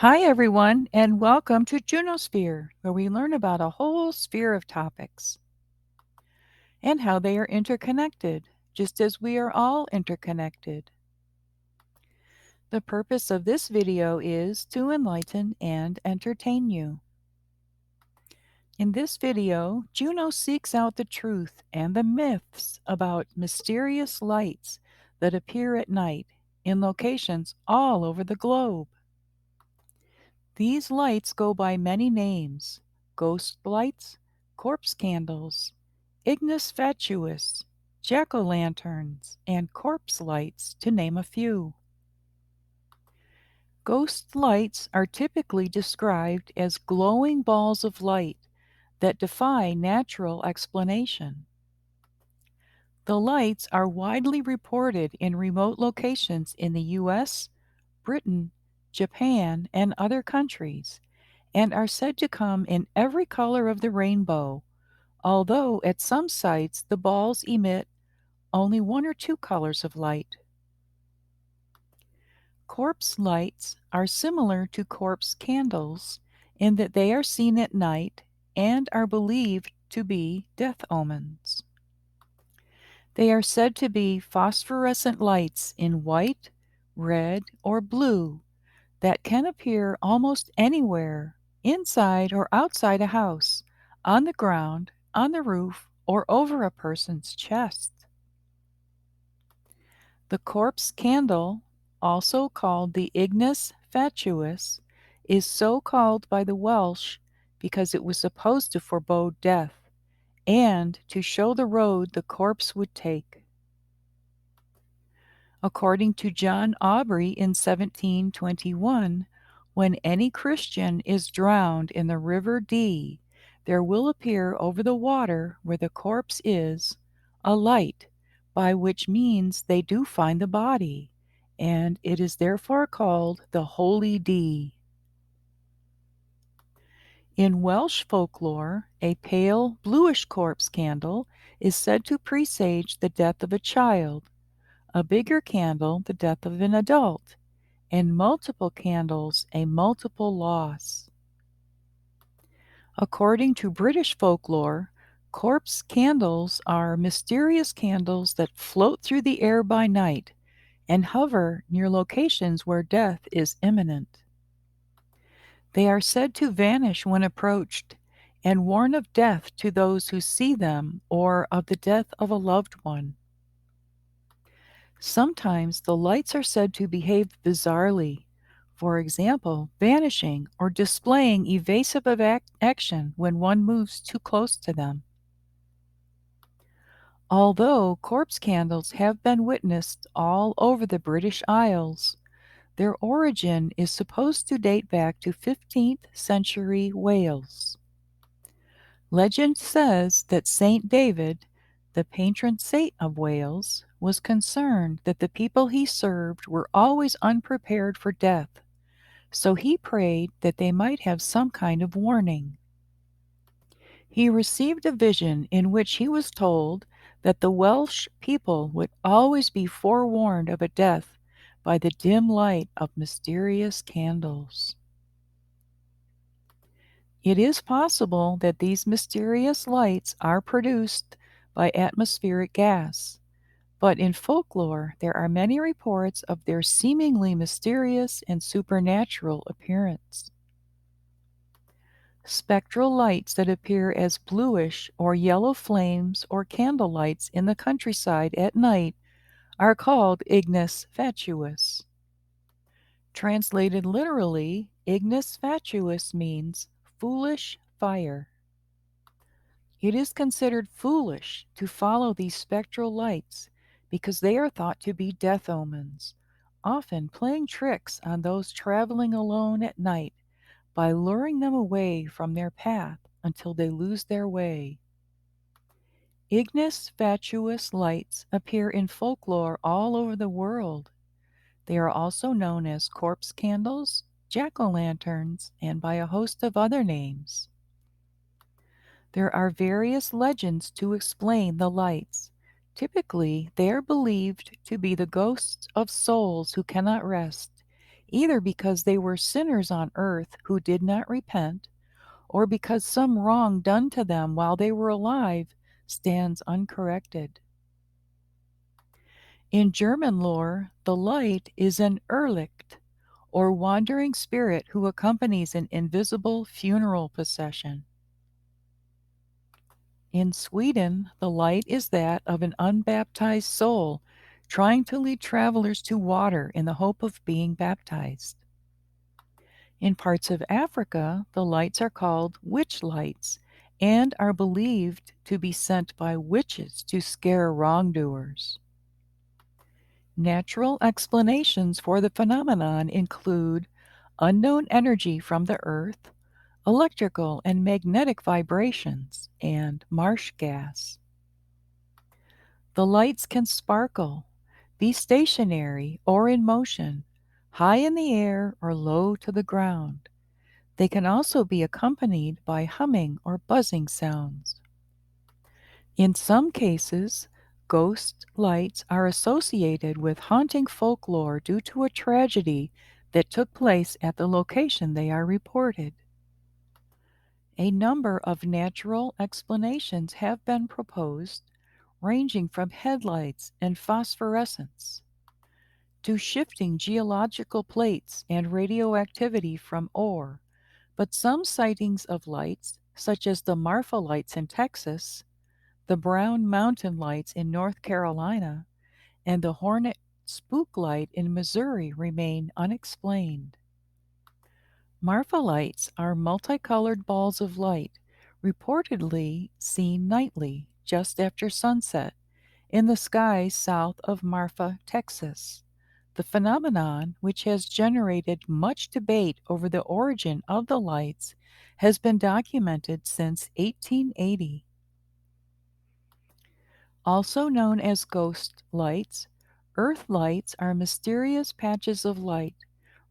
Hi, everyone, and welcome to Juno Sphere, where we learn about a whole sphere of topics and how they are interconnected, just as we are all interconnected. The purpose of this video is to enlighten and entertain you. In this video, Juno seeks out the truth and the myths about mysterious lights that appear at night in locations all over the globe. These lights go by many names: ghost lights, corpse candles, ignis fatuus, jack-o'-lanterns, and corpse lights, to name a few. Ghost lights are typically described as glowing balls of light that defy natural explanation. The lights are widely reported in remote locations in the US, Britain, Japan, and other countries, and are said to come in every color of the rainbow, although at some sites the balls emit only one or two colors of light. Corpse lights are similar to corpse candles in that they are seen at night and are believed to be death omens. They are said to be phosphorescent lights in white, red, or blue that can appear almost anywhere, inside or outside a house, on the ground, on the roof, or over a person's chest. The corpse candle, also called the ignis fatuus, is so called by the Welsh because it was supposed to forebode death and to show the road the corpse would take. According to John Aubrey in 1721, when any Christian is drowned in the river Dee, there will appear over the water where the corpse is a light, by which means they do find the body, and it is therefore called the Holy Dee. In Welsh folklore, a pale bluish corpse candle is said to presage the death of a child, a bigger candle the death of an adult, and multiple candles a multiple loss. According to British folklore, corpse candles are mysterious candles that float through the air by night and hover near locations where death is imminent. They are said to vanish when approached and warn of death to those who see them or of the death of a loved one. Sometimes the lights are said to behave bizarrely, for example, vanishing or displaying evasive action when one moves too close to them. Although corpse candles have been witnessed all over the British Isles, their origin is supposed to date back to 15th century Wales. Legend says that Saint David, the patron saint of Wales, was concerned that the people he served were always unprepared for death, so he prayed that they might have some kind of warning. He received a vision in which he was told that the Welsh people would always be forewarned of a death by the dim light of mysterious candles. It is possible that these mysterious lights are produced by atmospheric gas, but in folklore there are many reports of their seemingly mysterious and supernatural appearance. Spectral lights that appear as bluish or yellow flames or candle lights in the countryside at night are called ignis fatuus. Translated literally, ignis fatuus means foolish fire. It is considered foolish to follow these spectral lights because they are thought to be death omens, often playing tricks on those traveling alone at night by luring them away from their path until they lose their way. Ignis fatuus lights appear in folklore all over the world. They are also known as corpse candles, jack-o'-lanterns, and by a host of other names. There are various legends to explain the lights. Typically, they are believed to be the ghosts of souls who cannot rest, either because they were sinners on earth who did not repent, or because some wrong done to them while they were alive stands uncorrected. In German lore, the light is an Irrlicht, or wandering spirit who accompanies an invisible funeral procession. In Sweden, the light is that of an unbaptized soul trying to lead travelers to water in the hope of being baptized. In parts of Africa, the lights are called witch lights and are believed to be sent by witches to scare wrongdoers. Natural explanations for the phenomenon include unknown energy from the earth, electrical and magnetic vibrations, and marsh gas. The lights can sparkle, be stationary or in motion, high in the air or low to the ground. They can also be accompanied by humming or buzzing sounds. In some cases, ghost lights are associated with haunting folklore due to a tragedy that took place at the location they are reported. A number of natural explanations have been proposed, ranging from headlights and phosphorescence to shifting geological plates and radioactivity from ore, but some sightings of lights, such as the Marfa lights in Texas, the Brown Mountain lights in North Carolina, and the Hornet Spook light in Missouri, remain unexplained. Marfa lights are multicolored balls of light, reportedly seen nightly just after sunset in the skies south of Marfa, Texas. The phenomenon, which has generated much debate over the origin of the lights, has been documented since 1880. Also known as ghost lights, earth lights are mysterious patches of light,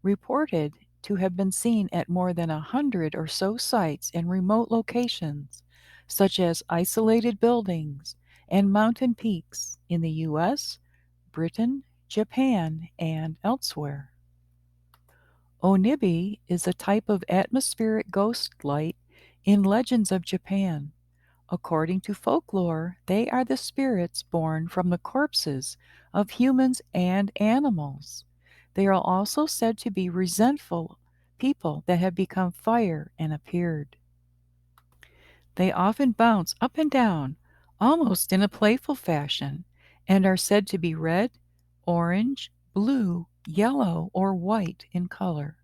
reported to have been seen at more than 100 or so sites in remote locations, such as isolated buildings and mountain peaks in the US, Britain, Japan, and elsewhere. Onibi is a type of atmospheric ghost light in legends of Japan. According to folklore, they are the spirits born from the corpses of humans and animals. They are also said to be resentful people that have become fire and appeared. They often bounce up and down, almost in a playful fashion, and are said to be red, orange, blue, yellow, or white in color.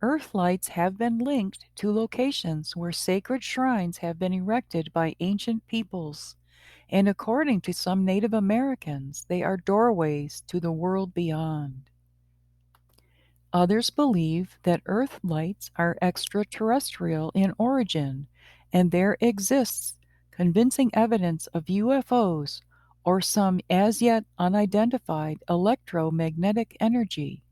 Earth lights have been linked to locations where sacred shrines have been erected by ancient peoples, and according to some Native Americans, they are doorways to the world beyond. Others believe that Earth lights are extraterrestrial in origin, and there exists convincing evidence of UFOs or some as yet unidentified electromagnetic energy.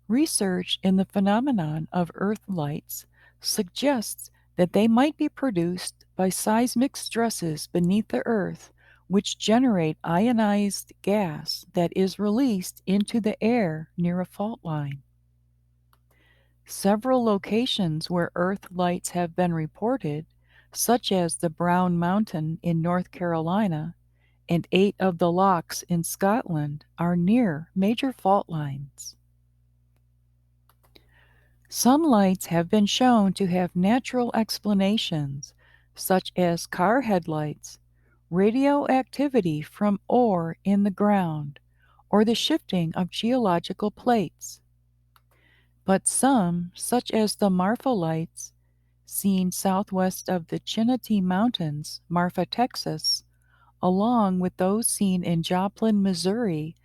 Research in the phenomenon of Earth lights suggests that they might be produced by seismic stresses beneath the Earth, which generate ionized gas that is released into the air near a fault line. Several locations where Earth lights have been reported, such as the Brown Mountain in North Carolina and 8 of the Lochs in Scotland, are near major fault lines. Some lights have been shown to have natural explanations, such as car headlights, radioactivity from ore in the ground, or the shifting of geological plates. But some, such as the Marfa lights, seen southwest of the Chinity Mountains, Marfa, Texas, along with those seen in Joplin, Missouri,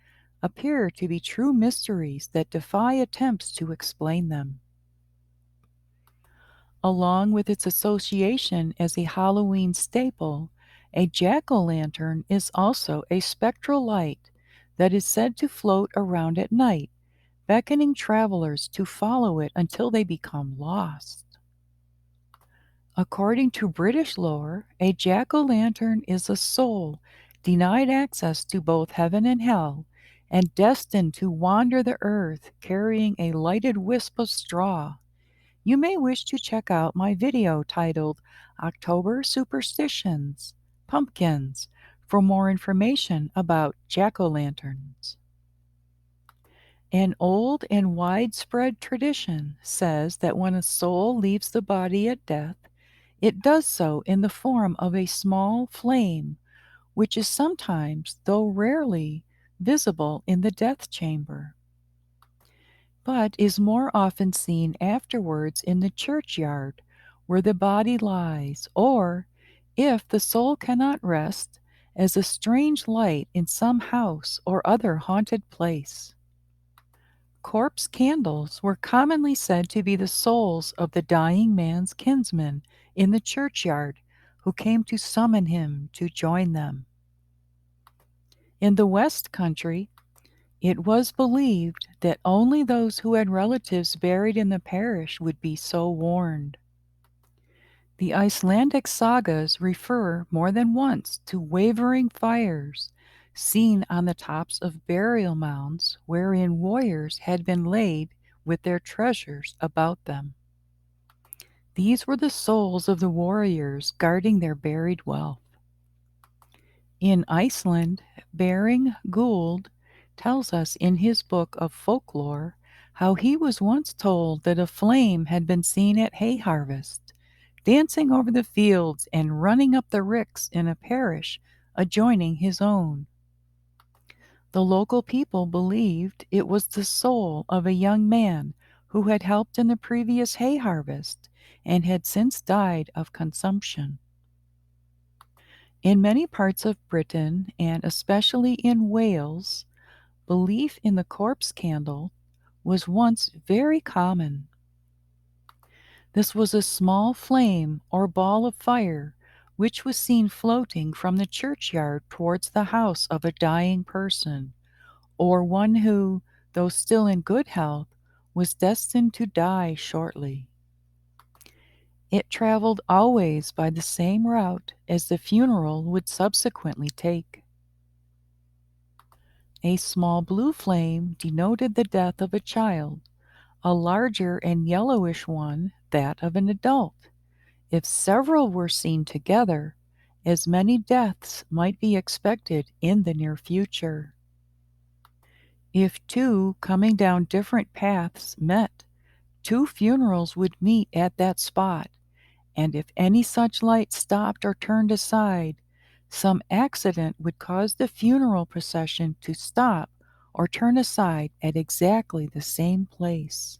appear to be true mysteries that defy attempts to explain them. Along with its association as a Halloween staple, a jack-o'-lantern is also a spectral light that is said to float around at night, beckoning travelers to follow it until they become lost. According to British lore, a jack-o'-lantern is a soul denied access to both heaven and hell and destined to wander the earth carrying a lighted wisp of straw. You may wish to check out my video titled October Superstitions, Pumpkins, for more information about jack-o'-lanterns. An old and widespread tradition says that when a soul leaves the body at death, it does so in the form of a small flame, which is sometimes, though rarely, visible in the death chamber, but is more often seen afterwards in the churchyard where the body lies, or, if the soul cannot rest, as a strange light in some house or other haunted place. Corpse candles were commonly said to be the souls of the dying man's kinsmen in the churchyard who came to summon him to join them. In the West Country, it was believed that only those who had relatives buried in the parish would be so warned. The Icelandic sagas refer more than once to wavering fires seen on the tops of burial mounds wherein warriors had been laid with their treasures about them. These were the souls of the warriors guarding their buried wealth. In Iceland, Bering Gould tells us in his book of folklore how he was once told that a flame had been seen at hay harvest, dancing over the fields and running up the ricks in a parish adjoining his own. The local people believed it was the soul of a young man who had helped in the previous hay harvest and had since died of consumption. In many parts of Britain, and especially in Wales, belief in the corpse candle was once very common. This was a small flame or ball of fire which was seen floating from the churchyard towards the house of a dying person, or one who, though still in good health, was destined to die shortly. It traveled always by the same route as the funeral would subsequently take. A small blue flame denoted the death of a child, a larger and yellowish one that of an adult. If several were seen together, as many deaths might be expected in the near future. If two coming down different paths met, two funerals would meet at that spot, and if any such light stopped or turned aside, some accident would cause the funeral procession to stop or turn aside at exactly the same place.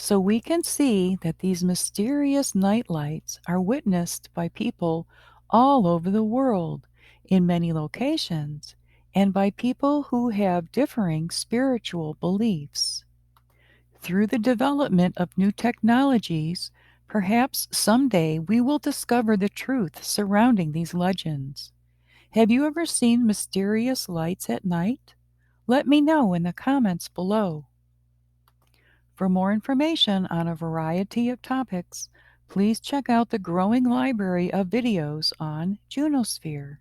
So we can see that these mysterious night lights are witnessed by people all over the world in many locations and by people who have differing spiritual beliefs. Through the development of new technologies, perhaps someday we will discover the truth surrounding these legends. Have you ever seen mysterious lights at night? Let me know in the comments below. For more information on a variety of topics, please check out the growing library of videos on Junosphere.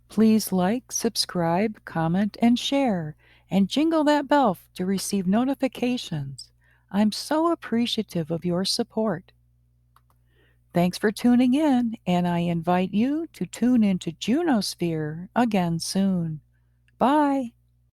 Please like, subscribe, comment, and share, and jingle that bell to receive notifications. I'm so appreciative of your support. Thanks for tuning in, and I invite you to tune into Junosphere again soon. Bye.